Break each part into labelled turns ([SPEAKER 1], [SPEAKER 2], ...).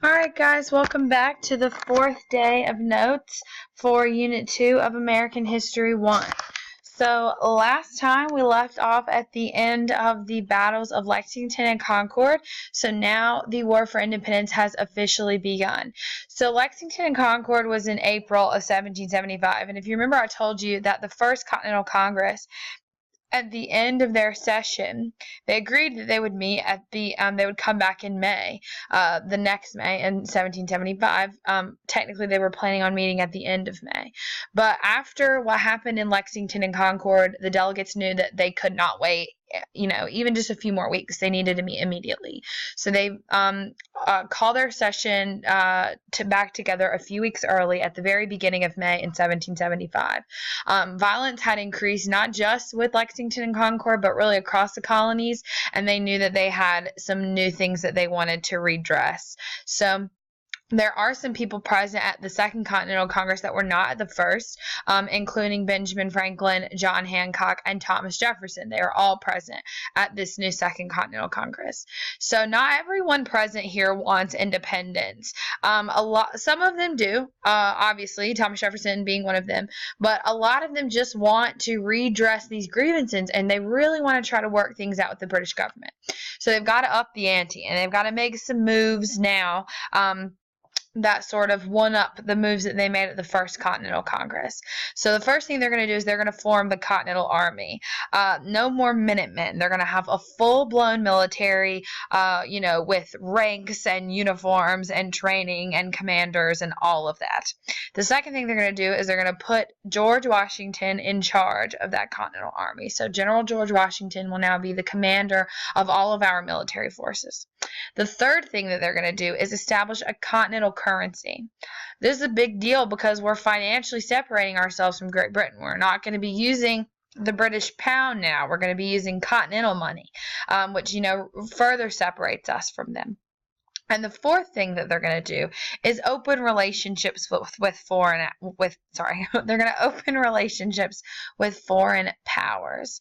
[SPEAKER 1] Alright guys, welcome back to the fourth day of notes for Unit 2 of American History 1. So last time we left off at the end of the battles of Lexington and Concord, so now the War for Independence has officially begun. So Lexington and Concord was in April of 1775, and if you remember I told you that the First Continental Congress, at the end of their session, they agreed that they would meet at the, they would come back in May, the next May in 1775. Technically, they were planning on meeting at the end of May. But after what happened in Lexington and Concord, the delegates knew that they could not wait, even just a few more weeks. They needed to meet immediately. So they called their session back together a few weeks early at the very beginning of May in 1775. Violence had increased not just with Lexington and Concord, but really across the colonies, and they knew that they had some new things that they wanted to redress. So there are some people present at the Second Continental Congress that were not at the first, including Benjamin Franklin, John Hancock, and Thomas Jefferson. They are all present at this new Second Continental Congress. So not everyone present here wants independence. Some of them do, obviously, Thomas Jefferson being one of them, but a lot of them just want to redress these grievances, and they really want to try to work things out with the British government. So they've got to up the ante, and they've got to make some moves now, that sort of one-up the moves that they made at the First Continental Congress. So the first thing they're going to do is they're going to form the Continental Army. No more Minutemen. They're going to have a full-blown military, with ranks and uniforms and training and commanders and all of that. The second thing they're going to do is they're going to put George Washington in charge of that Continental Army. So General George Washington will now be the commander of all of our military forces. The third thing that they're going to do is establish a continental currency. This is a big deal because we're financially separating ourselves from Great Britain. We're not going to be using the British pound now. We're going to be using continental money, which, further separates us from them. And the fourth thing that they're going to do is open relationships with foreign powers.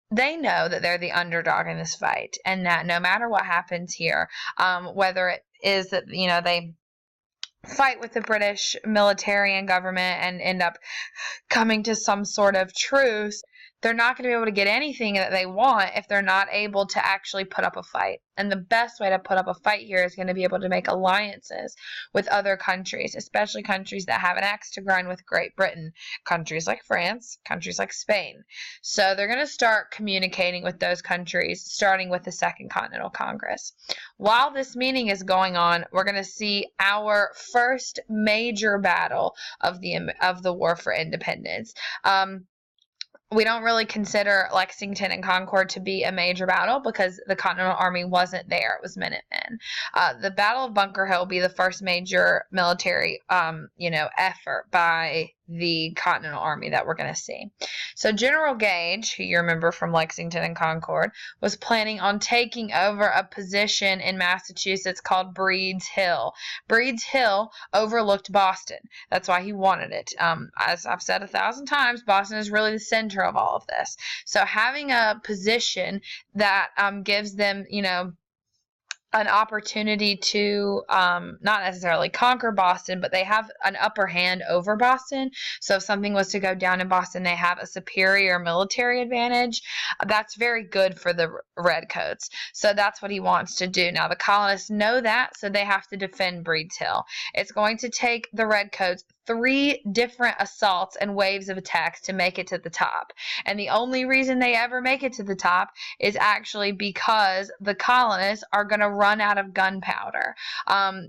[SPEAKER 1] They know that they're the underdog in this fight, and that no matter what happens here, whether it is that, they fight with the British military and government and end up coming to some sort of truce, they're not going to be able to get anything that they want if they're not able to actually put up a fight. And the best way to put up a fight here is going to be able to make alliances with other countries, especially countries that have an axe to grind with Great Britain, countries like France, countries like Spain. So they're going to start communicating with those countries, starting with the Second Continental Congress. While this meeting is going on, we're going to see our first major battle of the War for Independence. We don't really consider Lexington and Concord to be a major battle because the Continental Army wasn't there. It was Minutemen. The Battle of Bunker Hill will be the first major military, effort by the Continental Army that we're going to see. So General Gage, who you remember from Lexington and Concord, was planning on taking over a position in Massachusetts called Breed's Hill. Breed's Hill overlooked Boston. That's why he wanted it. As I've said 1,000 times, Boston is really the center of all of this. So having a position that gives them, an opportunity to not necessarily conquer Boston, but they have an upper hand over Boston. So if something was to go down in Boston, they have a superior military advantage. That's very good for the Redcoats. So that's what he wants to do. Now, the colonists know that, so they have to defend Breed's Hill. It's going to take the Redcoats 3 different assaults and waves of attacks to make it to the top. And the only reason they ever make it to the top is actually because the colonists are going to run out of gunpowder.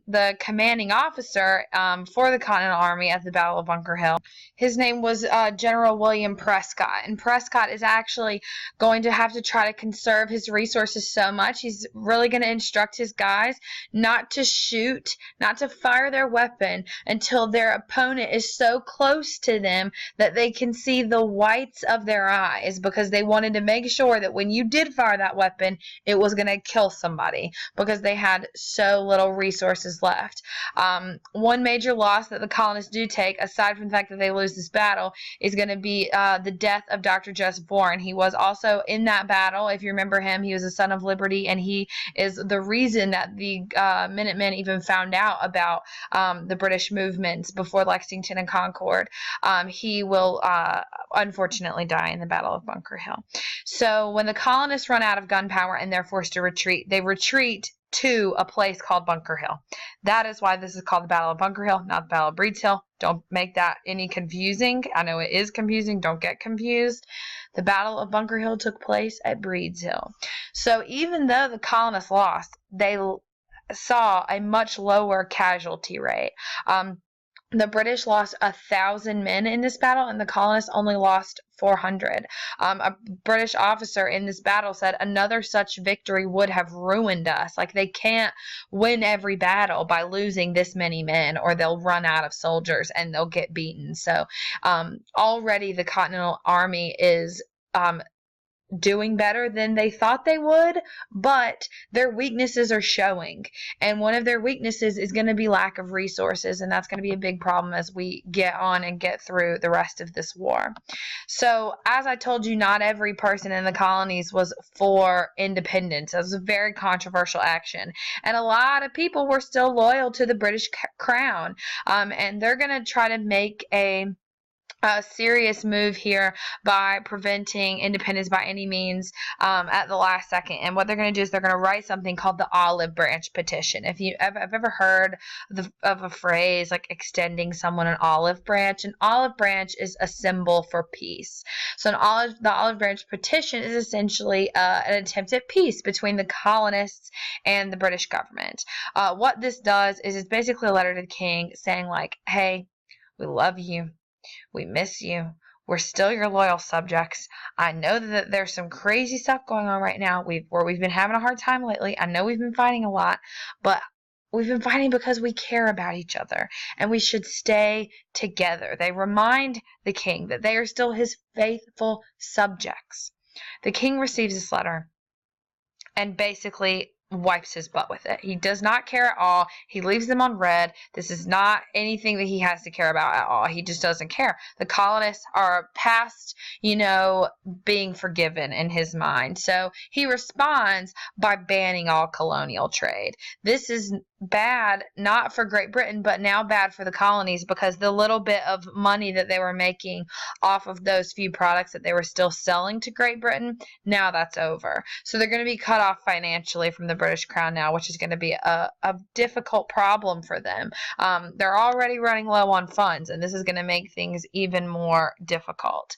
[SPEAKER 1] The commanding officer for the Continental Army at the Battle of Bunker Hill, his name was General William Prescott. And Prescott is actually going to have to try to conserve his resources so much. He's really going to instruct his guys not to shoot, not to fire their weapon until their opponent opponent is so close to them that they can see the whites of their eyes, because they wanted to make sure that when you did fire that weapon, it was going to kill somebody, because they had so little resources left. One major loss that the colonists do take, aside from the fact that they lose this battle, is going to be the death of Dr. Joseph Warren. He was also in that battle. If you remember him, he was a son of liberty, and he is the reason that the Minutemen even found out about the British movements before Lexington and Concord. He will unfortunately die in the Battle of Bunker Hill. So when the colonists run out of gunpowder and they're forced to retreat, they retreat to a place called Bunker Hill. That is why this is called the Battle of Bunker Hill, not the Battle of Breed's Hill. Don't make that any confusing. I know it is confusing. Don't get confused. The Battle of Bunker Hill took place at Breed's Hill. So even though the colonists lost, they saw a much lower casualty rate. The British lost 1,000 men in this battle, and the colonists only lost 400. A British officer in this battle said another such victory would have ruined us. Like, they can't win every battle by losing this many men, or they'll run out of soldiers and they'll get beaten. So already the Continental Army is doing better than they thought they would, but their weaknesses are showing, and one of their weaknesses is going to be lack of resources, and that's going to be a big problem as we get on and get through the rest of this war. So as I told you, not every person in the colonies was for independence. It was a very controversial action, and a lot of people were still loyal to the British crown, and they're going to try to make a serious move here by preventing independence by any means at the last second. And what they're going to do is they're going to write something called the olive branch petition. If you have ever heard of a phrase like extending someone an olive branch is a symbol for peace. So the olive branch petition is essentially an attempt at peace between the colonists and the British government. What this does is it's basically a letter to the king saying, like, hey, we love you. We miss you. We're still your loyal subjects. I know that there's some crazy stuff going on right now. We've been having a hard time lately. I know we've been fighting a lot, but we've been fighting because we care about each other, and we should stay together. They remind the king that they are still his faithful subjects. The king receives this letter and basically wipes his butt with it. He does not care at all. He leaves them on red. This is not anything that he has to care about at all. He just doesn't care. The colonists are past, being forgiven in his mind. So he responds by banning all colonial trade. This is bad, not for Great Britain, but now bad for the colonies, because the little bit of money that they were making off of those few products that they were still selling to Great Britain, now that's over. So they're going to be cut off financially from the British crown now, which is going to be a difficult problem for them. They're already running low on funds, and this is going to make things even more difficult.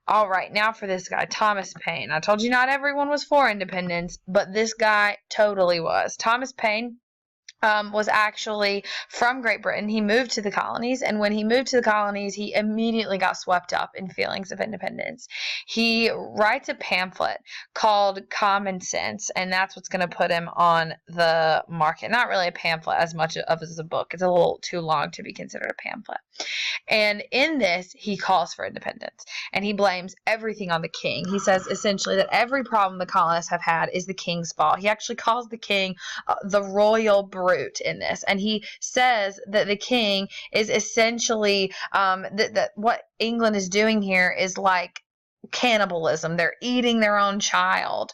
[SPEAKER 1] All right, now for this guy, Thomas Paine. I told you not everyone was for independence, but this guy totally was. Thomas Paine was actually from Great Britain. He moved to the colonies, and when he moved to the colonies, he immediately got swept up in feelings of independence. He writes a pamphlet called Common Sense, and that's what's going to put him on the market. Not really a pamphlet as much as a book. It's a little too long to be considered a pamphlet. And in this, he calls for independence, and he blames everything on the king. He says essentially that every problem the colonists have had is the king's fault. He actually calls the king the royal brute in this, and he says that the king is essentially that what England is doing here is like cannibalism. They're eating their own child.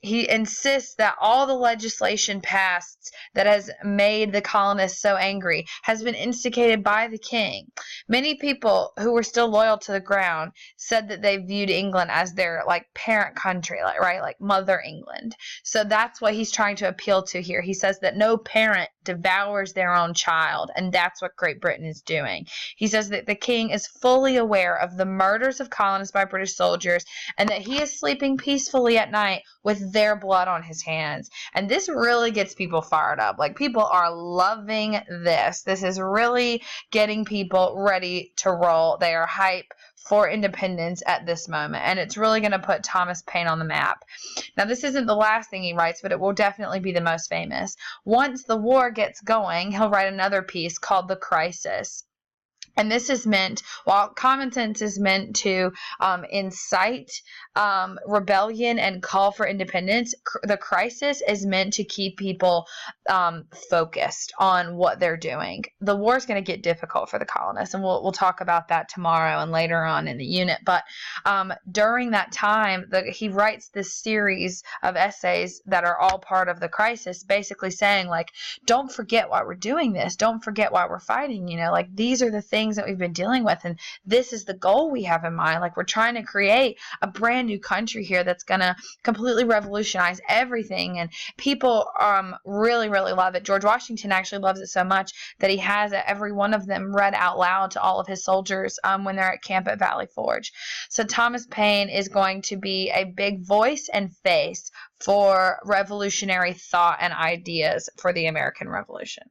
[SPEAKER 1] He insists that all the legislation passed that has made the colonists so angry has been instigated by the king. Many people who were still loyal to the crown said that they viewed England as their parent country, like Mother England. So that's what he's trying to appeal to here. He says that no parent devours their own child, and that's what Great Britain is doing. He says that the king is fully aware of the murders of colonists by British soldiers, and that he is sleeping peacefully at night with their blood on his hands. And this really gets people fired up. People are loving this. This is really getting people ready to roll. They are hype for independence at this moment, and it's really going to put Thomas Paine on the map. Now, this isn't the last thing he writes, but it will definitely be the most famous. Once the war gets going, he'll write another piece called The Crisis. And this is meant, while Common Sense is meant to incite rebellion and call for independence, the Crisis is meant to keep people focused on what they're doing. The war is going to get difficult for the colonists, and we'll talk about that tomorrow and later on in the unit. But during that time, he writes this series of essays that are all part of the Crisis, basically saying, like, don't forget why we're doing this. Don't forget why we're fighting. You know, like, these are the things that we've been dealing with, and this is the goal we have in mind. Like, we're trying to create a brand new country here that's going to completely revolutionize everything, and people really love it. George Washington actually loves it so much that he has every one of them read out loud to all of his soldiers when they're at camp at Valley Forge. So Thomas Paine is going to be a big voice and face for revolutionary thought and ideas for the American Revolution.